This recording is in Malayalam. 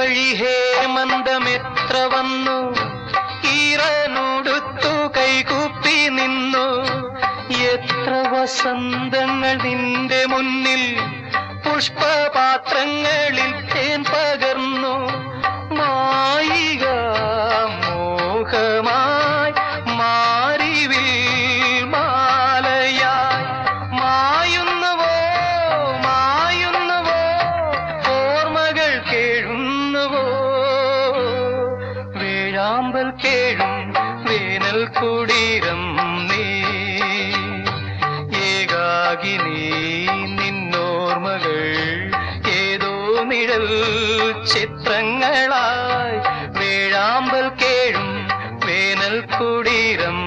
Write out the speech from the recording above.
വഴി ഹേമന്തമെത്ര വന്നു, ഈറനുടുത്തു കൈകൂപ്പി നിന്നു. എത്ര വസന്തങ്ങൾ നിന്റെ മുന്നിൽ പുഷ്പപാത്രങ്ങളിൽ തേൻ പകർന്നു. മായിക മോഹമായി മാറിവിൽ മാലയായി മായുന്നുവോ മായുന്നുവോ ഓർമ്മകൾ കേഴുന്നുവോ. വേഴാമ്പൽ കേഴും വേനൽ കുടീരം നീ, ഏകാകിനി നിന്നോർമ്മകൾ ഏതോ നിഴൽ ചിത്രങ്ങളായി. വേഴാമ്പൽ കേഴും വേനൽ കുടീരം